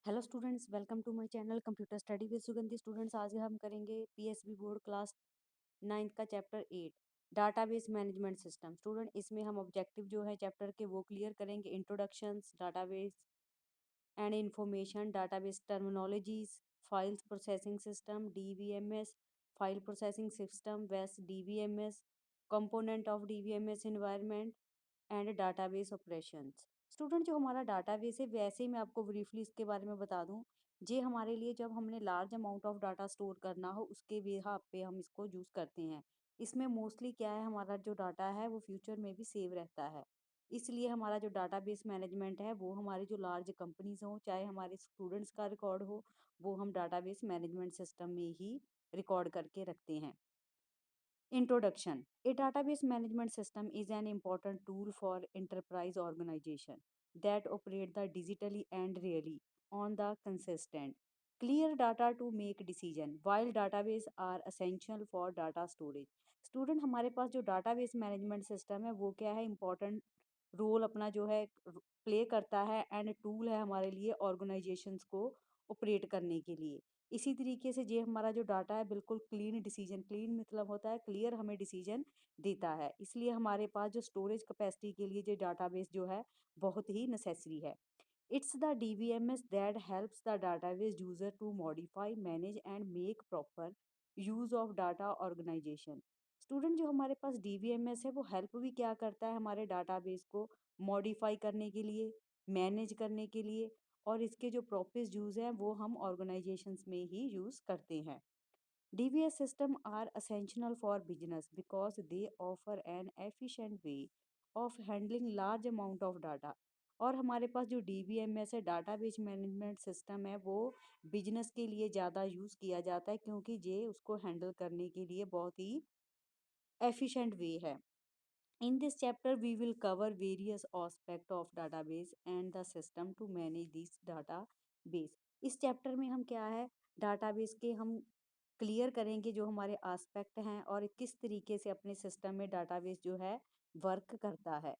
Hello students, welcome to my channel computer study with Sugandhi. Students, आज हम करेंगे PSB board class 9th का chapter 8 database management system. Student, इसमें हम objective जो है चैप्टर के वो क्लियर करेंगे। Introductions, database and information, database terminologies, files processing system DBMS, file processing system vs DBMS, component of DBMS environment and database operations. Student, जो हमारा database है वैसे ही मैं आपको ब्रीफली इसके बारे में बता दूं। ये हमारे लिए जब हमने large amount of data store करना हो उसके बेहा पे हम इसको यूज़ करते हैं। इसमें मोस्टली क्या है, हमारा जो डाटा है वो फ्यूचर में भी सेव रहता है। इसलिए हमारा जो डाटाबेस मैनेजमेंट है वो हमारी जो लार्ज कंपनीज हो, चाहे हमारे स्टूडेंट्स का रिकॉर्ड हो, वो हम डाटाबेस मैनेजमेंट सिस्टम में ही रिकॉर्ड करके रखते हैं। Introduction. A database management system is an important tool for enterprise organization that operate the digitally and really on the consistent. Clear data to make decision. While database are essential for data storage. Student, हमारे पास जो database management system है वो क्या है, important role अपना जो है प्ले करता है एंड टूल है हमारे लिए ऑर्गेनाइजेशंस को ऑपरेट करने के लिए। इसी तरीके से ये हमारा जो डाटा है बिल्कुल क्लीन डिसीजन, क्लीन मतलब होता है क्लियर, हमें डिसीजन देता है। इसलिए हमारे पास जो स्टोरेज कैपेसिटी के लिए जो डाटाबेस जो है बहुत ही नेसेसरी है। It's the DBMS that helps the database user to modify, manage and make proper use of data organisation. Student, जो हमारे पास डीबीएमएस है वो हेल्प भी क्या करता है हमारे डाटाबेस को मॉडिफाई करने के लिए, मैनेज करने के लिए, और इसके जो प्रॉपर यूज़ हैं वो हम ऑर्गेनाइजेशंस में ही यूज़ करते हैं। DBS system are essential for business because they offer an efficient way of handling large amount of data। और हमारे पास जो DBMS है, डाटाबेस मैनेजमेंट सिस्टम है, वो बिजनेस के लिए ज़्यादा यूज़ किया जाता है क्योंकि ये उसको हैंडल करने के लिए बहुत ही एफिशिएंट वे है। In this chapter, we will cover various aspects of database and the system to manage this database। इस चैप्टर में हम क्या है, डाटाबेस के हम क्लियर करेंगे जो हमारे आस्पेक्ट हैं और किस तरीके से अपने सिस्टम में डाटाबेस जो है वर्क करता है।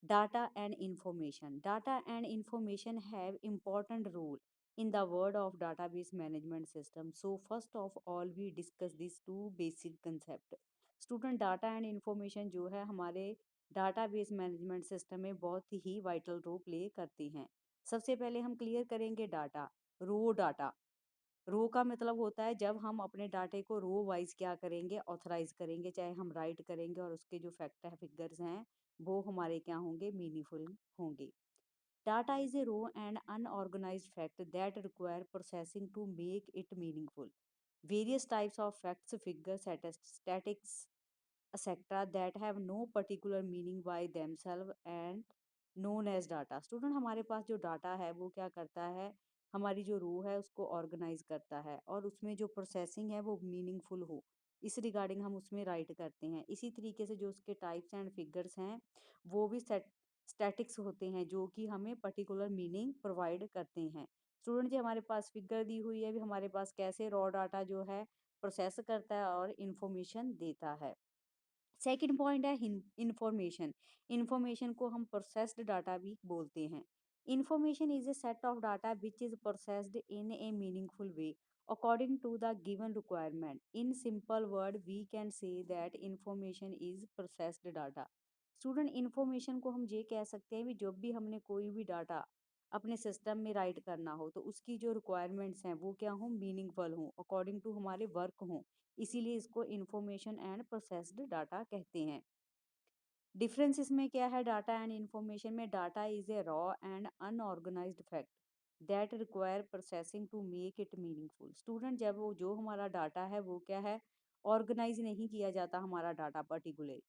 Data and information. Data and information have important role in the world of database management system. So first of all, we discuss these two basic concept। Student, data and information जो है हमारे database management system में बहुत ही vital role play करती हैं। सबसे पहले हम क्लियर करेंगे डाटा, रो डाटा। रो का मतलब होता है जब हम अपने डाटे को रो वाइज क्या करेंगे, ऑथराइज करेंगे, चाहे हम राइट करेंगे और उसके जो फैक्ट है, फिगर्स हैं, वो हमारे क्या होंगे, मीनिंगफुल होंगे। Data is a raw and unorganised fact that require processing to make it meaningful. Various types of facts, figure, statics, etcetera that have no particular meaning by themselves and known as data. Student, हमारे पास जो data है वो क्या करता है, हमारी जो रो है उसको ऑर्गेनाइज करता है और उसमें जो प्रोसेसिंग है वो मीनिंगफुल हो, इस रिगार्डिंग हम उसमें राइट करते हैं। इसी तरीके से जो उसके टाइप्स एंड फिगर्स हैं वो भी स्टैटिक्स होते हैं जो कि हमें पर्टिकुलर मीनिंग प्रोवाइड करते हैं। स्टूडेंट जी, हमारे पास फिगर दी हुई है, भी हमारे पास कैसे रॉ डाटा जो है प्रोसेस करता है और इंफॉर्मेशन देता है। सेकंड पॉइंट है इंफॉर्मेशन। इंफॉर्मेशन को हम प्रोसेस्ड डाटा भी बोलते हैं। Information is a set of data which is processed in a meaningful way according to the given requirement. In simple word we can say that information is processed data. Student, information को हम ये कह सकते हैं भी जब भी हमने कोई भी डाटा अपने सिस्टम में राइट करना हो तो उसकी जो रिक्वायरमेंट्स हैं वो क्या हों, मीनिंगफुल हों, अकॉर्डिंग टू हमारे वर्क हों, इसीलिए इसको इंफॉर्मेशन एंड प्रोसेस्ड डाटा कहते हैं। डिफरेंस इसमें क्या है, डाटा एंड इंफॉर्मेशन में, data is a raw and unorganised fact that require processing to make it meaningful. Student, जब वो जो हमारा डाटा है वो क्या है, ऑर्गेनाइज नहीं किया जाता हमारा डाटा पर्टिकुलर,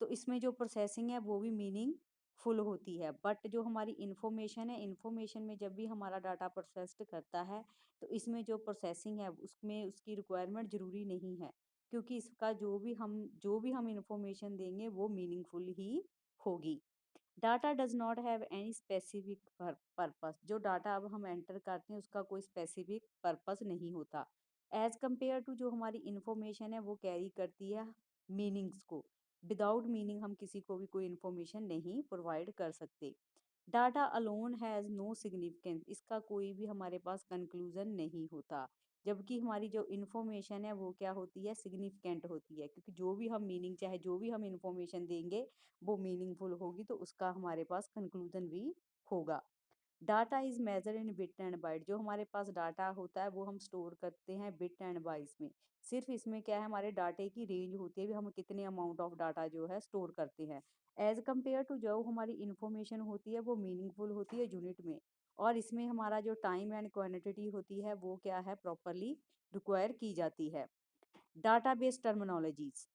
तो इसमें जो प्रोसेसिंग है वो भी मीनिंग फुल होती है। बट जो हमारी इंफॉर्मेशन है, इंफॉर्मेशन में जब भी हमारा डाटा प्रोसेस्ड करता है तो इसमें जो प्रोसेसिंग है उसमें उसकी रिक्वायरमेंट ज़रूरी नहीं है, क्योंकि इसका जो भी हम इंफॉर्मेशन देंगे वो मीनिंगफुल ही होगी। Data does not have any specific purpose. जो डाटा अब हम एंटर करते हैं उसका कोई स्पेसिफिक पर्पस नहीं होता। एज कंपेयर टू जो हमारी इंफॉर्मेशन है वो कैरी करती है मीनिंग्स को। विदाउट मीनिंग हम किसी को भी कोई इंफॉर्मेशन नहीं प्रोवाइड कर सकते। Data alone has no significance, इसका कोई भी हमारे पास कंक्लूजन नहीं होता। जबकि हमारी जो इन्फॉर्मेशन है वो क्या होती है, सिग्निफिकेंट होती है, क्योंकि जो भी हम मीनिंग, चाहे जो भी हम इन्फॉर्मेशन देंगे वो मीनिंगफुल होगी, तो उसका हमारे पास कंक्लूजन भी होगा। Data is measure in bit and byte, जो हमारे पास डाटा होता है वो हम स्टोर करते हैं बिट एंड बाइट्स में। सिर्फ इसमें क्या है, हमारे डाटे की रेंज होती है भी हम कितने अमाउंट ऑफ डाटा जो है स्टोर करते हैं। एज कम्पेयर टू जो हमारी इंफॉर्मेशन होती है वो मीनिंगफुल होती है यूनिट में, और इसमें हमारा जो टाइम एंड क्वांटिटी होती है वो क्या है, प्रॉपरली रिक्वायर की जाती है। डाटाबेस टर्मिनोलॉजीज,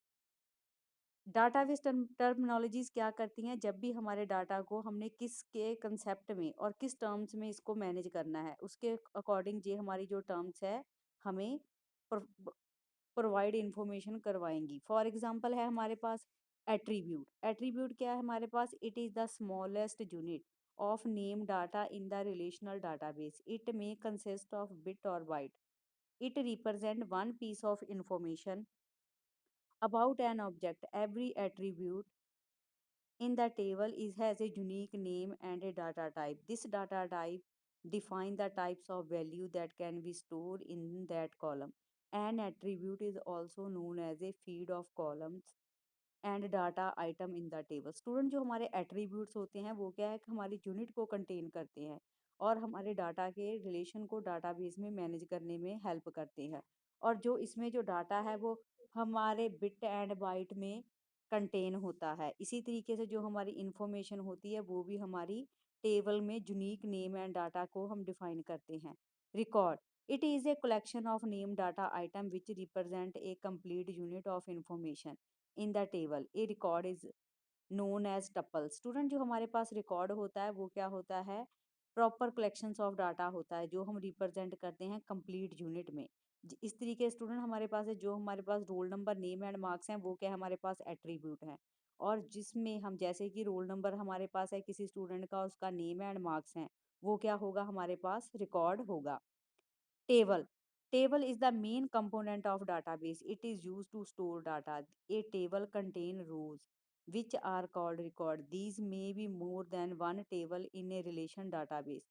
डाटाबेस टर्मिनोलॉजीज क्या करती हैं, जब भी हमारे डाटा को हमने किसके कंसेप्ट में और किस टर्म्स में इसको मैनेज करना है, उसके अकॉर्डिंग ये हमारी जो टर्म्स है हमें प्रोवाइड इंफॉर्मेशन करवाएंगी। फॉर एग्जांपल है हमारे पास एट्रीब्यूट। एट्रीब्यूट क्या है हमारे पास, it is the smallest unit of name data in the relational database, it may consist of bit और byte, it represent one piece of information about an object. Every attribute in the table is has a unique name and a data type. This data type define the types of value that can be stored in that column. An attribute is also known as a feed of columns and data item in the table. Student, जो हमारे attributes होते हैं वो क्या है कि हमारी unit को कंटेन करते हैं और हमारे डाटा के रिलेशन को डाटाबेस में मैनेज करने में हेल्प करते हैं। और जो इसमें जो डाटा है वो हमारे बिट एंड बाइट में कंटेन होता है। इसी तरीके से जो हमारी इंफॉर्मेशन होती है वो भी हमारी टेबल में यूनिक नेम एंड डाटा को हम डिफाइन करते हैं। Record, it is a collection of name data item which represent a complete unit of information in the table. A record is known as tuple. Student, जो हमारे पास record होता है वो क्या होता है, प्रॉपर कलेक्शंस ऑफ डाटा होता है जो हम रिप्रेजेंट करते हैं कंप्लीट यूनिट में। इस तरीके स्टूडेंट हमारे पास है, जो हमारे पास roll number name and marks हैं वो क्या है, हमारे पास एट्रीब्यूट हैं। और जिसमें हम जैसे कि रोल नंबर हमारे पास है किसी स्टूडेंट का, उसका नेम एंड मार्क्स हैं, वो क्या होगा, हमारे पास रिकॉर्ड होगा। Table. Table is the main component of database. It is used to store data. A table contains rows which are called record. These may be more than one table in a relation database.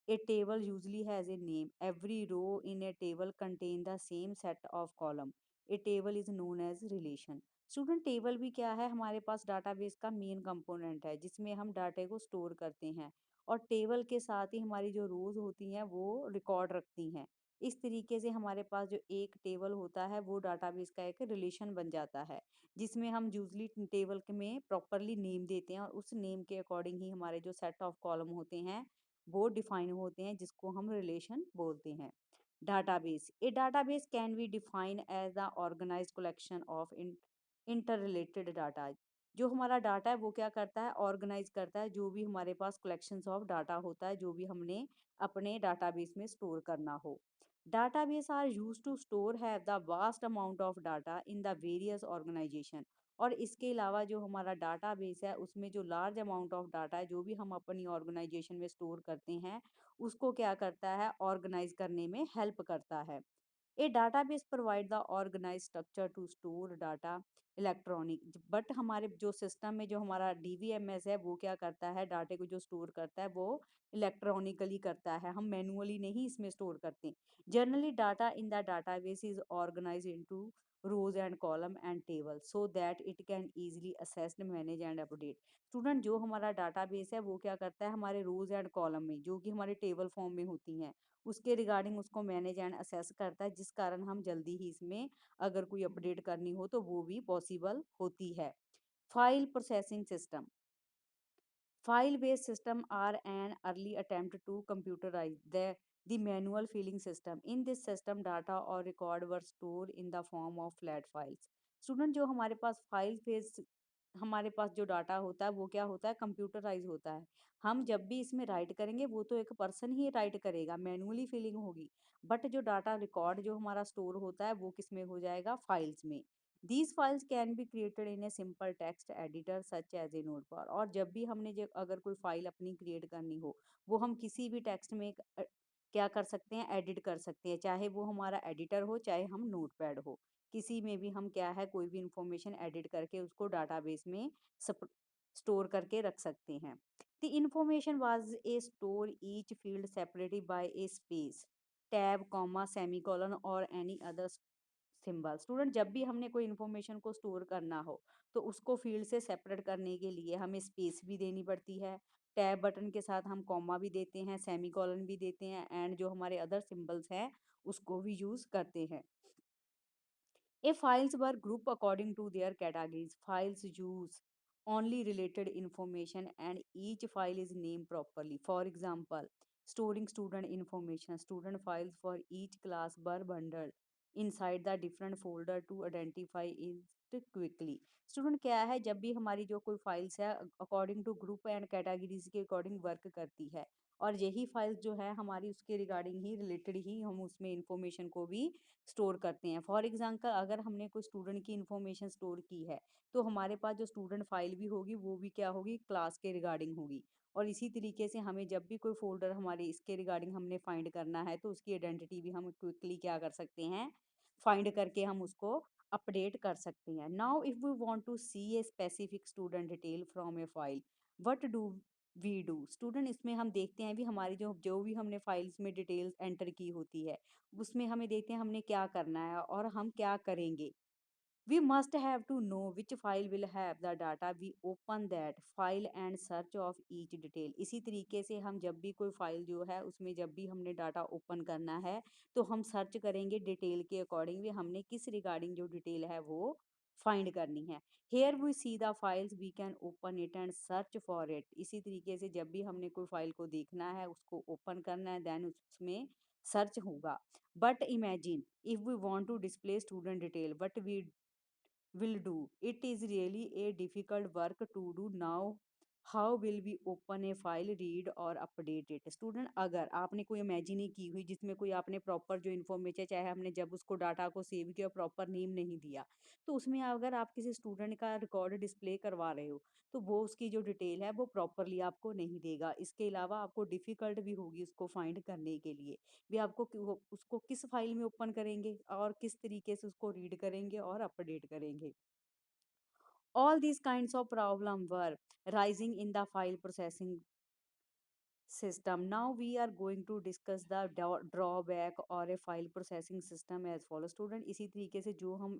A table usually has a name. Every row in a table contains the same set of column. A table is known as relation. Student, table भी क्या है, हमारे पास database का main component है जिसमें हम डाटे को स्टोर करते हैं, और टेबल के साथ ही हमारी जो रोज होती हैं वो रिकॉर्ड रखती हैं। इस तरीके से हमारे पास जो एक टेबल होता है वो डाटाबेस का एक रिलेशन बन जाता है, जिसमें हम यूजली टेबल के में प्रॉपरली नेम देते हैं और उस नेम के अकॉर्डिंग ही हमारे जो सेट ऑफ कॉलम होते हैं वो डिफाइन होते हैं, जिसको हम रिलेशन बोलते हैं। Database, a database can be define as the organised collection of interrelated data. जो हमारा डाटा है वो क्या करता है, ऑर्गेनाइज करता है जो भी हमारे पास कलेक्शंस ऑफ डाटा होता है जो भी हमने अपने डाटाबेस में स्टोर करना हो। Database are used to store have the vast amount of data in the various organization। और इसके अलावा जो हमारा डाटाबेस है उसमें जो लार्ज अमाउंट ऑफ डाटा है जो भी हम अपनी ऑर्गेनाइजेशन में स्टोर करते हैं उसको क्या करता है, ऑर्गेनाइज करने में हेल्प करता है। A database provide the organise structure to store data electronic. But हमारे जो सिस्टम में जो हमारा डीवीएमएस है वो क्या करता है, डाटे को जो स्टोर करता है वो इलेक्ट्रॉनिकली करता है, हम मैनुअली नहीं इसमें स्टोर करते। Generally data in the database is organise into rows and column and table so that it can easily assessed manage and update। Student, जो हमारा डाटाबेस है वो क्या करता है, हमारे रोज एंड कॉलम में जो कि हमारे टेबल फॉर्म में होती हैं उसके रिगार्डिंग उसको मैनेज एंड असेस करता है, जिस कारण हम जल्दी ही इसमें अगर कोई अपडेट करनी हो तो वो भी पॉसिबल होती है। File processing system, file-based system are an early attempt to computerize the manual filing system. In this system, data or record were stored in the form of flat files। Student, जो हमारे पास file based हमारे पास जो data होता है वो क्या होता है, कंप्यूटराइज होता है। हम जब भी इसमें राइट करेंगे वो तो एक पर्सन ही राइट करेगा, मैनुअली फिलिंग होगी। बट जो डाटा रिकॉर्ड जो हमारा स्टोर होता है वो किस में हो जाएगा, फाइल्स में। These files can be created in a simple text editor such as a notepad. और जब भी हमने जो अगर कोई फाइल अपनी क्रिएट करनी हो वो हम किसी भी टेक्स्ट में क्या कर सकते हैं, एडिट कर सकते हैं, चाहे वो हमारा एडिटर हो चाहे हम नोटपैड हो, किसी में भी हम क्या है कोई भी इंफॉर्मेशन एडिट करके उसको डाटाबेस में स्टोर करके रख सकते हैं। The information was a store each field separated by a space, tab, comma, semicolon और any other सिंबल। स्टूडेंट जब भी हमने कोई इन्फॉर्मेशन को स्टोर करना हो तो उसको फील्ड से सेपरेट करने के लिए हमें स्पेस भी देनी पड़ती है। टैब बटन के साथ हम कॉमा भी देते हैं, सेमीकोलन भी देते हैं एंड जो हमारे अदर सिंबल्स हैं उसको भी यूज करते हैं। If files were grouped according to their categories, files use only related information and each file is named properly. For example, storing student information, student files for each class were bundled inside the different folder to identify it quickly. Student क्या है, जब भी हमारी जो कोई files है according to group and categories के अकॉर्डिंग वर्क करती है और यही फाइल्स जो है हमारी उसके रिगार्डिंग ही रिलेटेड ही हम उसमें इंफॉर्मेशन को भी स्टोर करते हैं। फॉर एग्जांपल अगर हमने कोई स्टूडेंट की इंफॉर्मेशन स्टोर की है तो हमारे पास जो स्टूडेंट फाइल भी होगी वो भी क्या होगी, क्लास के रिगार्डिंग होगी। और इसी तरीके से हमें जब भी कोई फोल्डर हमारे इसके रिगार्डिंग हमने फाइंड करना है तो उसकी आइडेंटिटी भी हम क्विकली क्या कर सकते हैं, फाइंड करके हम उसको अपडेट कर सकते हैं। Now if we want to see a specific student detail from a file, what do we do. Student इसमें हम देखते हैं भी हमारी जो जो भी हमने फाइल्स में डिटेल्स एंटर की होती है उसमें हमें देखते हैं हमने क्या करना है और हम क्या करेंगे। We must have to know which file will have the data. We open that file and search of each detail. इसी तरीके से हम जब भी कोई फाइल जो है उसमें जब भी हमने डाटा ओपन करना है तो हम सर्च करेंगे डिटेल के अकॉर्डिंग भी हमने किस रिगार्डिंग जो डिटेल है वो फाइंड करनी है। Here we see the files we can open it and search for it. इसी तरीके से जब भी हमने कोई फाइल को देखना है उसको ओपन करना है देन उसमें सर्च होगा। But imagine if we want to display student detail but we will do. It is really a difficult work to do now. How will we open a file, read और update it? Student अगर आपने कोई imagine ही की हुई जिसमें कोई आपने proper जो इन्फॉर्मेशन चाहे हमने जब उसको डाटा को सेव किया प्रॉपर नेम नहीं दिया तो उसमें अगर आप किसी स्टूडेंट का रिकॉर्ड डिस्प्ले करवा रहे हो तो वो उसकी जो डिटेल है वो प्रॉपरली आपको नहीं देगा। इसके अलावा आपको डिफिकल्ट भी होगी उसको फाइंड करने के लिए भी आपको उसको किस फाइल में ओपन करेंगे और किस तरीके से उसको रीड करेंगे और अपडेट करेंगे। All these kinds of problem were rising in the file processing system. Now we are going to discuss the drawback or a file processing system as follows. Student इसी तरीके से जो हम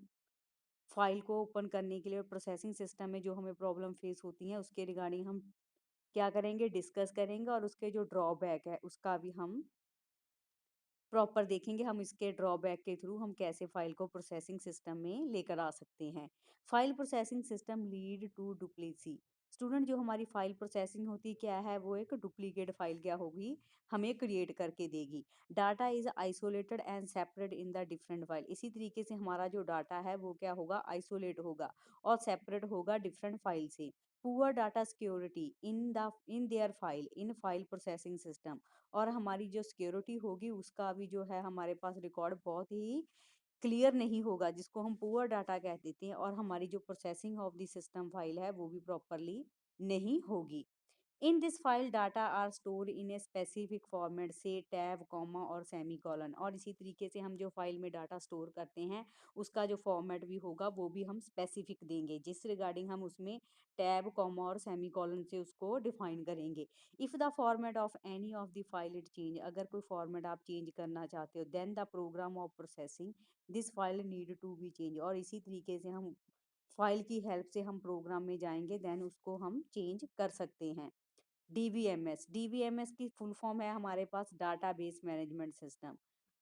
फाइल को open करने के लिए प्रोसेसिंग सिस्टम में जो हमें प्रॉब्लम फेस होती है उसके रिगार्डिंग हम क्या करेंगे, डिस्कस करेंगे और उसके जो ड्रॉबैक है उसका भी हम प्रॉपर देखेंगे। हम इसके ड्रॉबैक के थ्रू हम कैसे फाइल को प्रोसेसिंग सिस्टम में लेकर आ सकते हैं। File processing system lead to duplicacy. Student जो हमारी फाइल प्रोसेसिंग होती क्या है वो एक डुप्लीकेट फाइल क्या होगी, हमें क्रिएट करके देगी। Data is isolated and separate in the different file. इसी तरीके से हमारा जो डाटा है वो क्या होगा, आइसोलेट होगा और सेपरेट होगा डिफरेंट फाइल से। Poor data security in their file in file processing system. और हमारी जो सिक्योरिटी होगी उसका भी जो है हमारे पास रिकॉर्ड बहुत ही क्लियर नहीं होगा जिसको हम पुअर डाटा कह देते हैं और हमारी जो processing of the system file है वो भी प्रॉपरली नहीं होगी। In this file data are store in a specific format से टैब कॉमा और सेमीकोलन। और इसी तरीके से हम जो फाइल में डाटा स्टोर करते हैं उसका जो फॉर्मेट भी होगा वो भी हम स्पेसिफिक देंगे जिस रिगार्डिंग हम उसमें टैब कॉमा और सेमीकोलन से उसको डिफाइन करेंगे। If the format of any of the file it change, अगर कोई फॉर्मेट आप चेंज करना चाहते हो then the program of processing this file need to be change. और इसी तरीके से हम फाइल की हेल्प से हम प्रोग्राम में जाएंगे देन उसको हम चेंज कर सकते हैं। डीबीएमएस, डीबीएमएस की फुल फॉर्म है हमारे पास database management system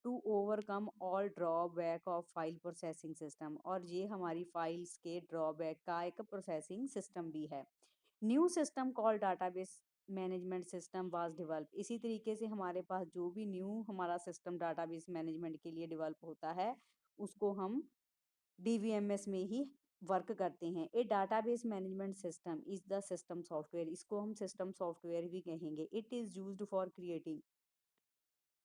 to overcome all drawback of file processing system. और ये हमारी फाइल्स के ड्रॉबैक का एक प्रोसेसिंग सिस्टम भी है। New system call database management system was develop. इसी तरीके से हमारे पास जो भी न्यू हमारा सिस्टम डाटाबेस मैनेजमेंट के लिए डेवलप होता है उसको हम डीवीएमएस में ही वर्क करते हैं। A database management system is the system software, इसको हम सिस्टम सॉफ्टवेयर भी कहेंगे। It is used for creating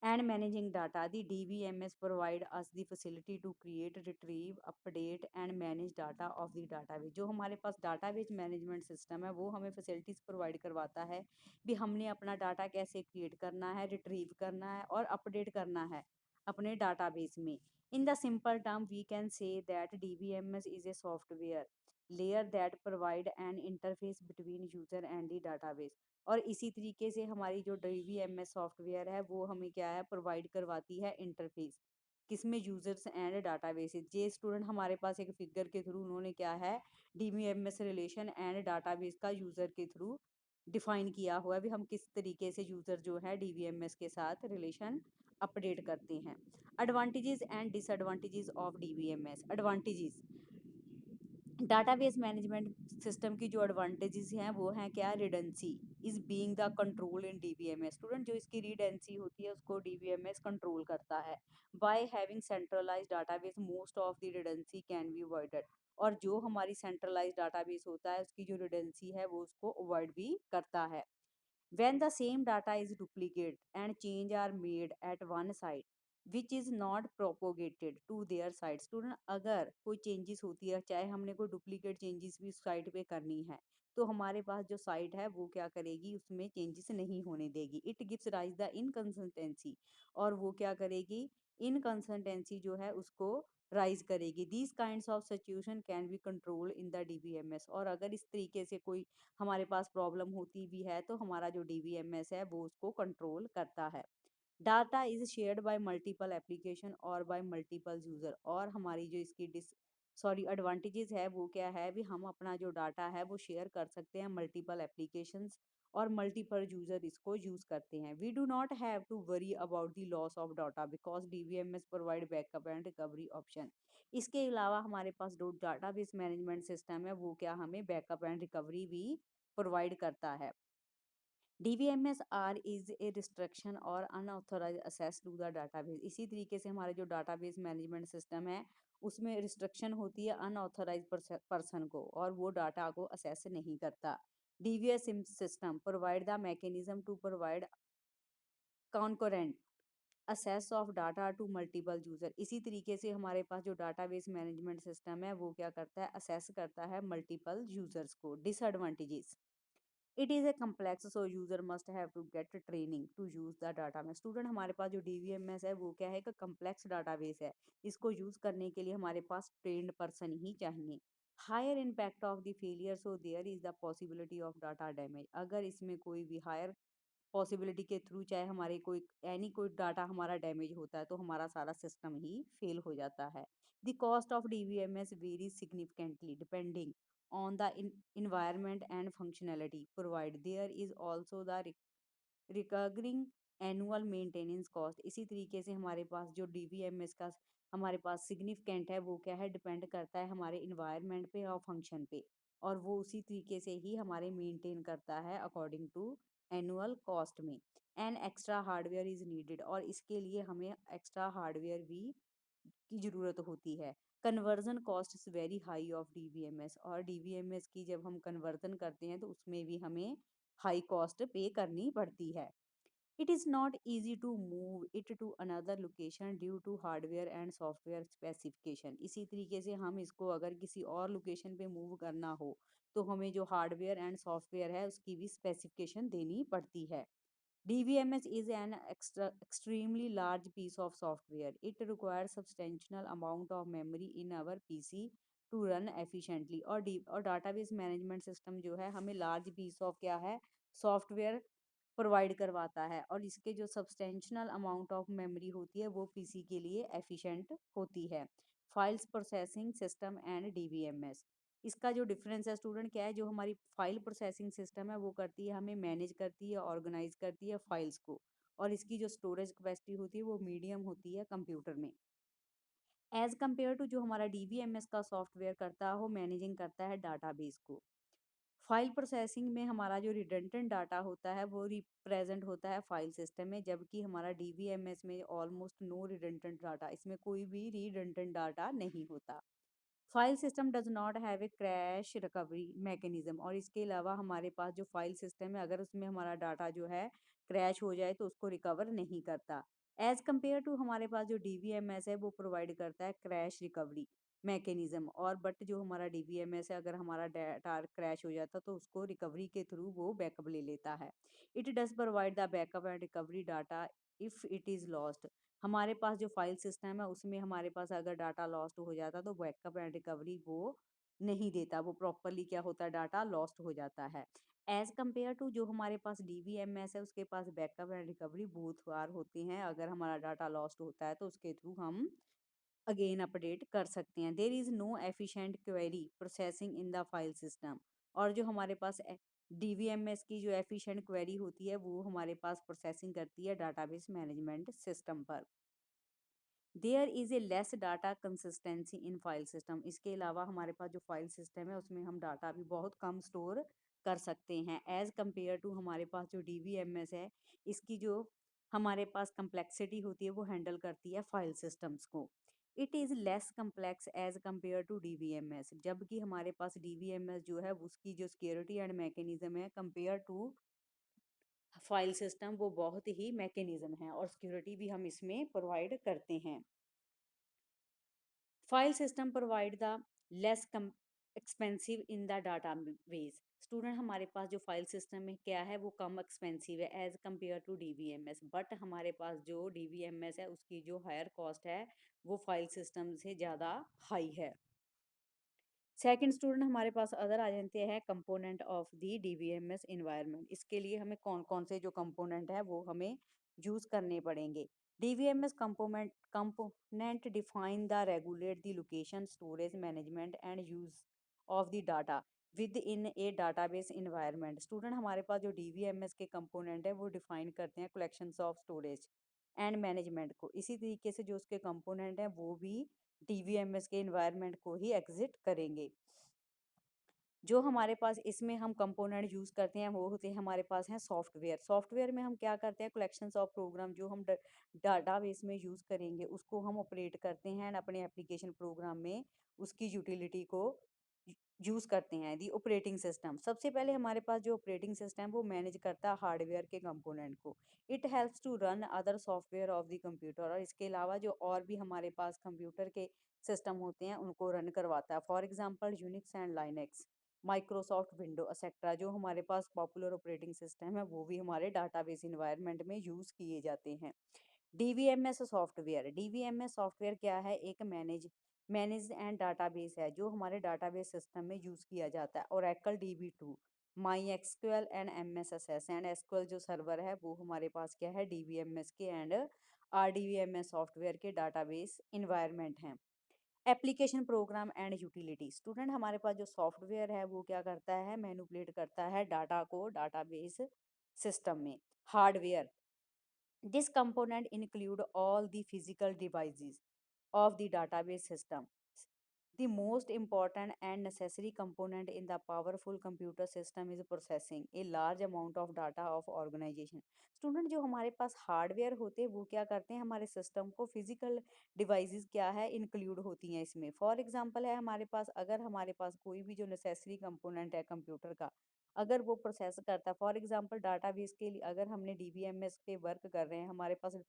and managing data. The DBMS provide us the facility to create, retrieve, update and manage data of the database. जो हमारे पास database management system है वो हमें facilities provide करवाता है भी हमने अपना डाटा कैसे क्रिएट करना है, रिट्रीव करना है और अपडेट करना है अपने डाटाबेस में। In the simple term, we can say that DBMS is a software layer that provide an interface between user and the database. और इसी तरीके से हमारी जो DBMS सॉफ्टवेयर है वो हमें क्या है प्रोवाइड करवाती है इंटरफेस, किसमें users and databases. J student हमारे पास एक फिगर के थ्रू उन्होंने क्या है DBMS रिलेशन एंड डाटाबेस का यूजर के थ्रू डिफाइन किया हुआ है, भी हम किस तरीके से यूजर जो है DBMS के साथ रिलेशन अपडेट करते हैं। Advantages and disadvantages of DBMS। Advantages, database management system की जो एडवांटेजेस हैं वो हैं क्या, redundancy is being the control in DBMS। Student जो इसकी रिडेंसी होती है उसको DBMS कंट्रोल करता है। By having centralised database most of the redundancy can be avoided. और जो हमारी सेंट्रलाइज्ड डाटाबेस होता है उसकी जो रिडेंसी है वो उसको अवॉइड भी करता है। When the same data is duplicated and change are made at one site which is not propagated to their site। Student अगर कोई चेंजेस होती है, चाहे हमने कोई डुप्लीकेट चेंजेस भी साइट पे करनी है, तो हमारे पास जो साइट है वो क्या करेगी, उसमें चेंजेस नहीं होने देगी। It gives rise the inconsistency, और वो क्या करेगी, इनकंसिस्टेंसी जो है उसको राइज करेगी। These kinds of situation can be control in the DBMS। और अगर इस तरीके से कोई हमारे पास प्रॉब्लम होती भी है तो हमारा जो DBMS है वो उसको कंट्रोल करता है। Data is shared by multiple application और बाय मल्टीपल यूजर। और हमारी जो इसकी एडवांटेजेस है वो क्या है, भी हम अपना जो डाटा है वो शेयर कर सकते हैं मल्टीपल एप्लीकेशंस और मल्टीपल यूजर इसको यूज करते हैं। We do not have to worry about the loss of data because DBMS provide backup and recovery option. इसके अलावा हमारे पास जो डाटाबेस मैनेजमेंट सिस्टम है वो क्या हमें बैकअप एंड रिकवरी भी प्रोवाइड करता है। DBMS are is a restriction और unauthorise access to the database. इसी तरीके से हमारे जो डाटाबेस मैनेजमेंट सिस्टम है उसमें रिस्ट्रिक्शन होती है अनऑथोराइज पर्सन को, और वो डाटा को असेस नहीं करता। DBS system provide the mechanism to provide concurrent access of data to multiple user. इसी तरीके से हमारे पास जो डाटाबेस मैनेजमेंट सिस्टम है वो क्या करता है, असेस करता है मल्टीपल यूजर्स को। Disadvantages, it is a complex so user must have to get training to use the data. में स्टूडेंट हमारे पास जो DBMS है वो क्या है कि कम्प्लेक्स डाटाबेस है, इसको यूज करने के लिए हमारे पास ट्रेन्ड पर्सन ही चाहिए। Higher impact of the failure so there is the possibility of data damage. अगर इसमें कोई भी हायर पॉसिबिलिटी के थ्रू चाहे हमारे कोई डाटा हमारा डैमेज होता है तो हमारा सारा सिस्टम ही फेल हो जाता है। The cost of DBMS very significantly depending on the environment and functionality provide। There is also the recurring annual maintenance cost। इसी तरीके से हमारे पास जो DBMS का हमारे पास सिग्निफिकेंट है वो क्या है, डिपेंड करता है हमारे इन्वायरमेंट पे और फंक्शन पे, और वो उसी तरीके से ही हमारे मेंटेन करता है अकॉर्डिंग टू एनुअल कॉस्ट में। And extra hardware is needed, और इसके लिए हमें एक्स्ट्रा हार्डवेयर भी की ज़रूरत होती है। Conversion cost is very high of DBMS, और DBMS की जब हम कन्वर्जन करते हैं तो उसमें भी हमें हाई कॉस्ट पे करनी पड़ती है। It is not easy to move it to another location due to hardware and software specification. इसी तरीके से हम इसको अगर किसी और लोकेशन पे मूव करना हो तो हमें जो हार्डवेयर एंड सॉफ्टवेयर है उसकी भी स्पेसिफिकेशन देनी पड़ती है। DBMS is an extremely large piece of software. It requires substantial amount of memory in our PC to run efficiently। और database management system जो है हमें large piece of क्या है, सॉफ्टवेयर प्रोवाइड करवाता है, और इसके जो सब्सटेंशियल अमाउंट ऑफ मेमोरी होती है वो पीसी के लिए एफिशिएंट होती है। Files processing system and DBMS, इसका जो डिफरेंस है स्टूडेंट क्या है, जो हमारी फाइल प्रोसेसिंग सिस्टम है वो करती है, हमें मैनेज करती है, ऑर्गेनाइज करती है फाइल्स को, और इसकी जो स्टोरेज कैपेसिटी होती है वो मीडियम होती है कंप्यूटर में। एज कम्पेयर टू जो हमारा DBMS का सॉफ्टवेयर करता है वो मैनेजिंग करता है डाटाबेस को। फाइल प्रोसेसिंग में हमारा जो रिडंडेंट डाटा होता है वो रिप्रेजेंट होता है फाइल सिस्टम में, जबकि हमारा DBMS में ऑलमोस्ट नो रिडंडेंट डाटा, इसमें कोई भी रिडंडेंट डाटा नहीं होता। File system does not have a crash recovery mechanism, और इसके अलावा हमारे पास जो फाइल सिस्टम है अगर उसमें हमारा डाटा जो है क्रैश हो जाए तो उसको रिकवर नहीं करता। एज कम्पेयर टू हमारे पास जो DBMS है वो प्रोवाइड करता है क्रैश रिकवरी मैकेनिज्म, और बट जो हमारा DBMS है अगर हमारा डाटा क्रैश हो जाता तो उसको रिकवरी के थ्रू वो बैकअप ले लेता है। It does provide the backup and recovery data if it is lost. हमारे पास जो फाइल सिस्टम है उसमें हमारे पास अगर डाटा लॉस्ट हो जाता तो बैकअप एंड रिकवरी वो नहीं देता, वो प्रॉपरली क्या होता है, डाटा लॉस्ट हो जाता है। एज कम्पेयर टू जो हमारे पास DVMS है, उसके पास बैकअप एंड रिकवरी बोथ बार होते हैं। अगर हमारा डाटा लॉस्ट होता है तो उसके थ्रू हम अगेन अपडेट कर सकते हैं। There is no efficient query processing in the file system. और जो हमारे पास DVMS की जो एफिशिएंट क्वेरी होती है वो हमारे पास प्रोसेसिंग करती है डाटाबेस मैनेजमेंट सिस्टम पर। There is a less data consistency in file system. इसके अलावा हमारे पास जो फाइल सिस्टम है उसमें हम डाटा भी बहुत कम स्टोर कर सकते हैं एज़ कम्पेयर टू हमारे पास जो DVMS है। इसकी जो हमारे पास कम्प्लेक्सिटी होती है वो हैंडल करती है फाइल सिस्टम्स को। It is less complex as compare to DVMS, जबकि हमारे पास DVMS जो है उसकी जो सिक्योरिटी एंड मैकेनिज्म है कंपेयर टू फाइल सिस्टम वो बहुत ही मैकेनिज्म है और सिक्योरिटी भी हम इसमें प्रोवाइड करते हैं। File system provide the less expensive in the database. Student हमारे पास जो फाइल सिस्टम है क्या है वो कम एक्सपेंसिव है as compare to DVMS, but हमारे पास जो DVMS है उसकी जो हायर कॉस्ट है वो फाइल सिस्टम से ज़्यादा हाई है। सेकंड स्टूडेंट हमारे पास अदर आ जाते हैं component of the DVMS environment. इसके लिए हमें कौन कौन से जो कंपोनेंट है वो हमें यूज करने पड़ेंगे। DVMS component define the regulate the location storage management and use of the data with in A database environment. Student हमारे पास जो DVMS के कंपोनेंट है वो डिफाइन करते हैं collections of storage and management को। इसी तरीके से जो उसके कंपोनेंट हैं वो भी DVMS के इन्वायरमेंट को ही एग्जिट करेंगे। जो हमारे पास इसमें हम कंपोनेंट यूज़ करते हैं वो होते हैं हमारे पास हैं सॉफ्टवेयर। सॉफ्टवेयर में हम क्या करते हैं कलेक्शंस ऑफ प्रोग्राम जो हम डाटाबेस में यूज़ करेंगे उसको हम ऑपरेट करते हैं एंड अपने एप्लीकेशन प्रोग्राम में उसकी यूटिलिटी को यूज़ करते हैं। दी ऑपरेटिंग सिस्टम, सबसे पहले हमारे पास जो ऑपरेटिंग सिस्टम वो मैनेज करता है हार्डवेयर के कंपोनेंट को। It helps to run other software of the computer. और इसके अलावा जो और भी हमारे पास कंप्यूटर के सिस्टम होते हैं उनको रन करवाता है। For example Unix and Linux, Microsoft window etcetera जो हमारे पास पॉपुलर ऑपरेटिंग सिस्टम है वो भी हमारे डाटाबेस इन्वायरमेंट में यूज़ किए जाते हैं। DVMS सॉफ्टवेयर, DVMS सॉफ्टवेयर क्या है, एक मैनेज एंड डाटाबेस है जो हमारे डाटाबेस सिस्टम में यूज़ किया जाता है। Oracle DB2, my SQL and MSSS and SQL जो सर्वर है वो हमारे पास क्या है DVMS के एंड RDVMS सॉफ्टवेयर के डाटाबेस इन्वायरमेंट हैं। Application program and utility, student हमारे पास जो सॉफ्टवेयर है वो क्या करता है मैनिपुलेट करता है डाटा को डाटाबेस सिस्टम में। Hardware, this component include all the physical devices of the database system. The most important and necessary component in the powerful computer system is processing a large amount of data of organization. Student जो हमारे पास hardware होते हैं वो क्या करते हैं हमारे system को फिजिकल डिवाइसेस क्या है इंक्लूड होती हैं इसमें। फॉर एग्जांपल है हमारे पास अगर हमारे पास कोई भी जो नेसेसरी कंपोनेंट है कंप्यूटर का अगर वो प्रोसेस करता है, फॉर एग्जांपल डाटाबेस के लिए अगर हमने DBMS पे वर्क कर रहे हैं हमारे पास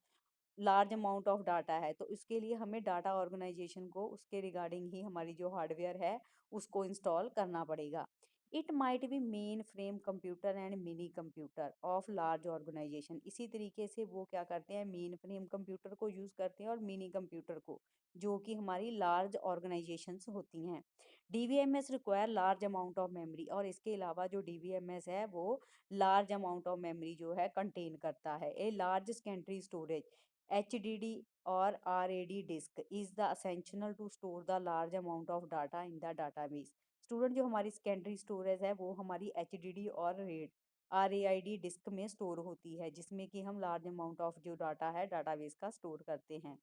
लार्ज अमाउंट ऑफ डाटा है तो इसके लिए हमें डाटा ऑर्गेनाइजेशन को उसके रिगार्डिंग ही हमारी जो हार्डवेयर है उसको इंस्टॉल करना पड़ेगा। It might be main frame computer and mini computer of large organisation. इसी तरीके से वो क्या करते हैं मेन फ्रेम कंप्यूटर को यूज़ करते हैं और मिनी कंप्यूटर को जो कि हमारी लार्ज ऑर्गेनाइजेशंस होती हैं। DVMS require large amount of memory, और इसके अलावा जो DVMS है वो लार्ज अमाउंट ऑफ मेमोरी जो है कंटेन करता है। A large secondary storage HDD or RAD disk is the essential to store the large amount of data in the database। Student जो हमारी सेकेंडरी स्टोरेज है वो हमारी HDD और रेड RAID डिस्क में स्टोर होती है जिसमें कि हम लार्ज अमाउंट ऑफ जो डाटा है डाटाबेस का स्टोर करते हैं।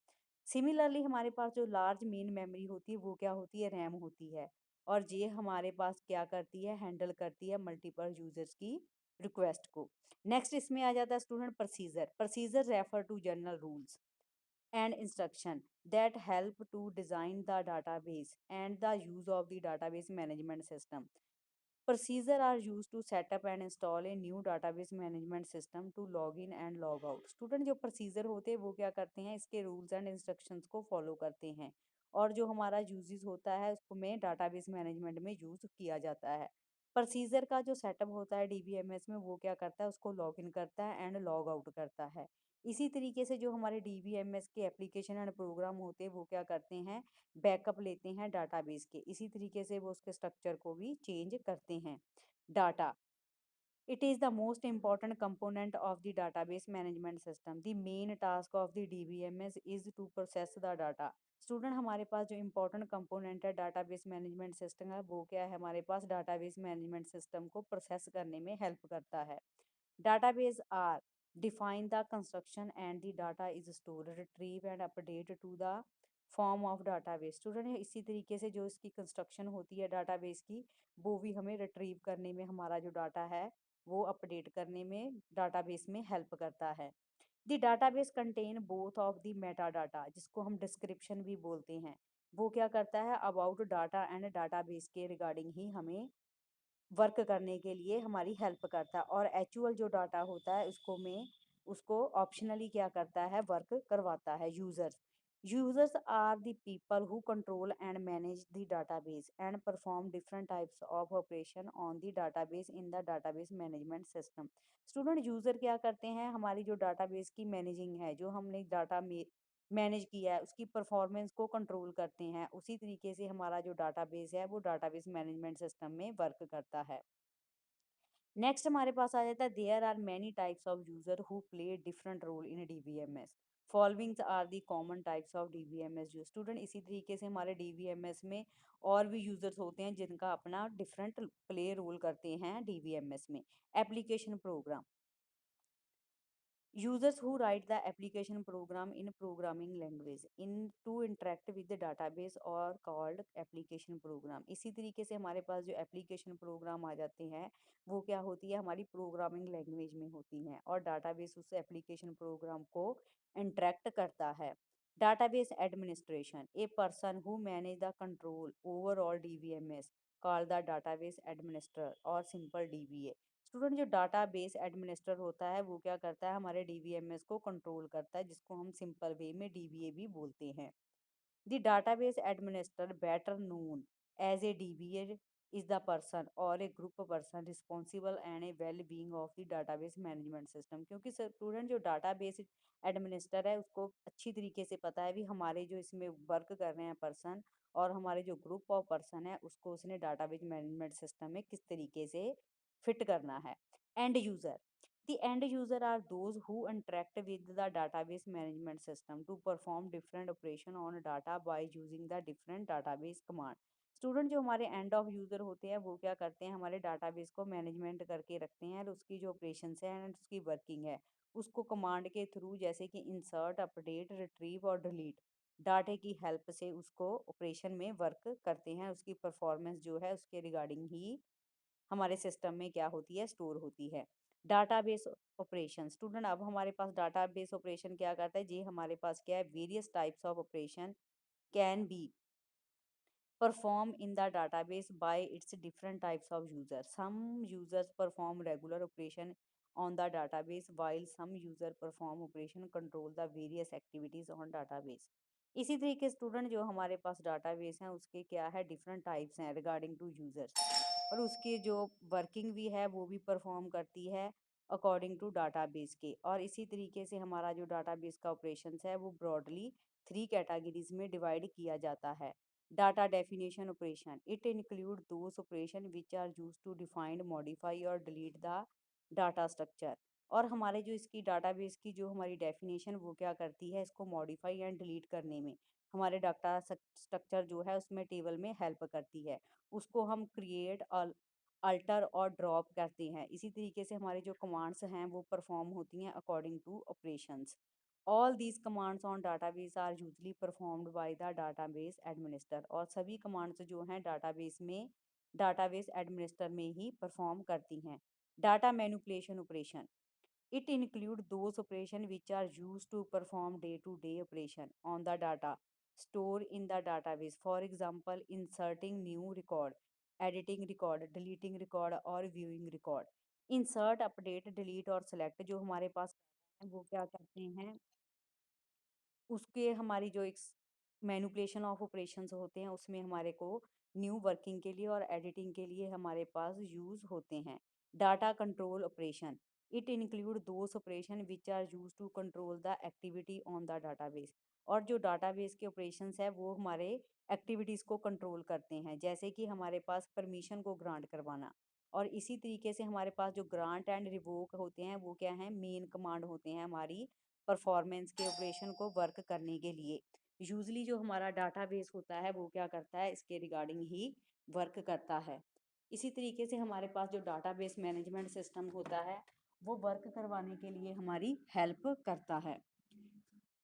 सिमिलरली हमारे पास जो लार्ज मेन मेमोरी होती है वो क्या होती है रैम होती है और ये हमारे पास क्या करती है हैंडल करती है मल्टीपल यूजर्स की रिक्वेस्ट को। नेक्स्ट इसमें आ जाता है student procedure. Procedure refer to general rules and instruction that help to design the database and the use of the database management system। Procedure are used to set up and install a new database management system to log in and log out। Student जो procedure होते हैं वो क्या करते हैं इसके rules and instructions को follow करते हैं और जो हमारा यूजेस होता है उसको में डाटाबेस मैनेजमेंट में यूज किया जाता है। प्रोसीजर का जो सेटअप होता है DBMS में वो क्या करता है उसको लॉग इन करता है एंड लॉग आउट करता है। इसी तरीके से जो हमारे DBMS के एप्लीकेशन एंड प्रोग्राम होते हैं वो क्या करते हैं बैकअप लेते हैं डाटाबेस के। इसी तरीके से वो उसके स्ट्रक्चर को भी चेंज करते हैं। Data It is the most important component of the database management system. The main task of the DBMS is to process the data. Student हमारे पास जो इम्पोर्टेंट कंपोनेंट है डाटाबेस मैनेजमेंट सिस्टम है वो क्या है, हमारे पास डाटाबेस मैनेजमेंट सिस्टम को प्रोसेस करने में हेल्प करता है. Database are define the construction and the data is stored, retrieve and update to the form of database. Student इसी तरीके से जो इसकी कंस्ट्रक्शन होती है डाटाबेस की वो भी हमें रिट्रीव करने में, हमारा जो डाटा है वो अपडेट करने में डाटाबेस में हेल्प करता है. The database contain both of the Meta data, जिसको हम डिस्क्रिप्शन भी बोलते हैं, वो क्या करता है अबाउट डाटा एंड डाटाबेस के रिगार्डिंग ही हमें वर्क करने के लिए हमारी हेल्प करता है. और एक्चुअल जो डाटा होता है उसको ऑप्शनली क्या करता है, वर्क करवाता है. Users are the people who control and manage the database and perform different types of operation on the database in the database management system. Student user क्या करते हैं, हमारी जो डाटाबेस की मैनेजिंग है, जो हमने डाटा में मैनेज किया है उसकी परफॉर्मेंस को कंट्रोल करते हैं. उसी तरीके से हमारा जो डाटाबेस है वो डाटाबेस मैनेजमेंट सिस्टम में वर्क करता है. नेक्स्ट हमारे पास आ जाता है there are many types of user who play different role in DBMS. Followings are the common types of DBMS. जो स्टूडेंट इसी तरीके से हमारे डीबीएमएस में और भी यूजर्स होते हैं जिनका अपना डिफरेंट प्ले रोल करते हैं डीबीएमएस में. Application program. Users who write the application program in programming language in to interact with the database or called application program. इसी तरीके से हमारे पास जो application program आ जाते हैं वो क्या होती है, हमारी programming language में होती हैं और database उस application program को interact करता है. Database administration, a person who manage the control over all DBMS called the database administrator or simple DBA. Student जो डाटा बेस एडमिनिस्टर होता है वो क्या करता है, हमारे डीबीएमएस को कंट्रोल करता है, जिसको हम सिंपल वे में डीबीए भी बोलते हैं. The database administrator, better known as a DBA, is the person or a group of person responsible and a well-being of the database management system. क्योंकि स्टूडेंट जो database एडमिनिस्टर है उसको अच्छी तरीके से पता है भी हमारे जो इसमें वर्क कर रहे हैं पर्सन और हमारे जो ग्रुप ऑफ पर्सन है उसको उसने डाटाबेस मैनेजमेंट सिस्टम में किस तरीके से फिट करना है. And user. The end user are those who interact with the database management system to perform different operation on data by using the different database command. Student जो हमारे end of user होते हैं वो क्या करते हैं, हमारे डाटाबेस को मैनेजमेंट करके रखते हैं और उसकी जो ऑपरेशंस है एंड उसकी वर्किंग है उसको कमांड के थ्रू जैसे कि इंसर्ट, अपडेट, रिट्रीव और डिलीट डाटे की हेल्प से उसको ऑपरेशन में वर्क करते हैं. उसकी परफॉर्मेंस जो है उसके रिगार्डिंग ही हमारे सिस्टम में क्या होती है, स्टोर होती है. Database operation. स्टूडेंट अब हमारे पास डाटाबेस ऑपरेशन क्या करता है जी, हमारे पास क्या है, various types of operation can be perform in the database by its different types of users. Some users perform regular operation on the database while some user perform operation control the various activities on database. इसी तरीके student जो हमारे पास database हैं उसके क्या है, different types हैं रिगार्डिंग टू यूजर्स और उसकी जो वर्किंग भी है वो भी परफॉर्म करती है अकॉर्डिंग टू डाटाबेस के. और इसी तरीके से हमारा जो डाटाबेस का ऑपरेशंस है वो ब्रॉडली 3 कैटेगरीज में डिवाइड किया जाता है. Data definition operation. It include those operation which are used to define, modify और delete the data structure. और हमारे जो इसकी डाटाबेस की जो हमारी डेफिनेशन वो क्या करती है, इसको मॉडिफाई एंड डिलीट करने में हमारे डाटा स्ट्रक्चर जो है उसमें टेबल में हेल्प करती है. उसको हम क्रिएट अल्टर और ड्रॉप करते हैं. इसी तरीके से हमारे जो कमांड्स हैं वो परफॉर्म होती हैं according to operations. All these commands on database are usually performed by the database administer. और सभी कमांड्स जो हैं डाटाबेस एडमिनिस्टर में ही परफॉर्म करती हैं. Data manipulation operation. It include those operation which are use to perform day to day operation on the data store in the database. For example inserting new record, editing record, deleting record और viewing record. Insert, update, delete और select जो हमारे पास हैं, वो क्या करते हैं, उसके हमारी जो एक मैनिपुलेशन ऑफ ऑपरेशंस होते हैं उसमें हमारे को न्यू वर्किंग के लिए और एडिटिंग के लिए हमारे पास यूज होते हैं. Data control operation. It include those operation which are use to control the activity on the database. और जो डाटाबेस के ऑपरेशंस है वो हमारे एक्टिविटीज़ को कंट्रोल करते हैं, जैसे कि हमारे पास परमिशन को ग्रांट करवाना और इसी तरीके से हमारे पास जो ग्रांट एंड रिवोक होते हैं वो क्या है, मेन कमांड होते हैं हमारी परफॉर्मेंस के ऑपरेशन को वर्क करने के लिए। यूजली जो हमारा डाटाबेस होता है वो क्या करता है, इसके रिगार्डिंग ही वर्क करता है। इसी तरीके से हमारे पास जो डाटाबेस मैनेजमेंट सिस्टम होता है वो वर्क करवाने के लिए हमारी हेल्प करता है।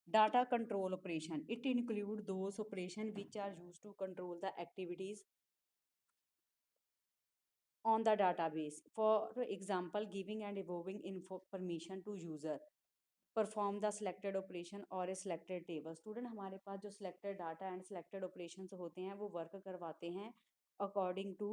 Data control operation, it include those operation which are use to control the activities on the database. For example, giving and removing info permission to user, perform the selected operation or a selected table. Student हमारे पास जो selected data and selected operations होते हैं वो work करवाते हैं according to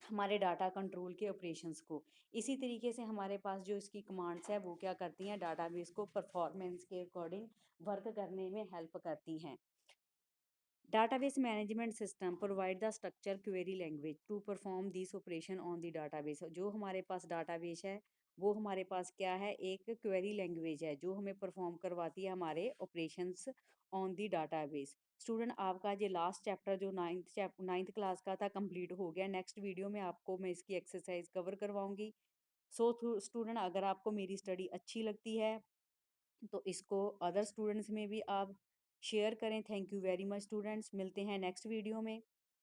हमारे data control के ऑपरेशंस को। इसी तरीके से हमारे पास जो इसकी कमांड्स है वो क्या करती हैं, डाटाबेस को परफॉर्मेंस के अकॉर्डिंग वर्क करने में हेल्प करती हैं। Database management system provide the structure query language to perform these operation on the database। जो हमारे पास database है वो हमारे पास क्या है, एक query language है जो हमें perform करवाती है हमारे operations on the database। Student आपका ये लास्ट चैप्टर जो नाइन्थ क्लास का था कंप्लीट हो गया। नेक्स्ट वीडियो में आपको मैं इसकी एक्सरसाइज कवर करवाऊंगी। सो स्टूडेंट अगर आपको मेरी स्टडी अच्छी लगती है तो इसको अदर स्टूडेंट्स में भी आप शेयर करें। Thank you very much students, मिलते हैं नेक्स्ट वीडियो में।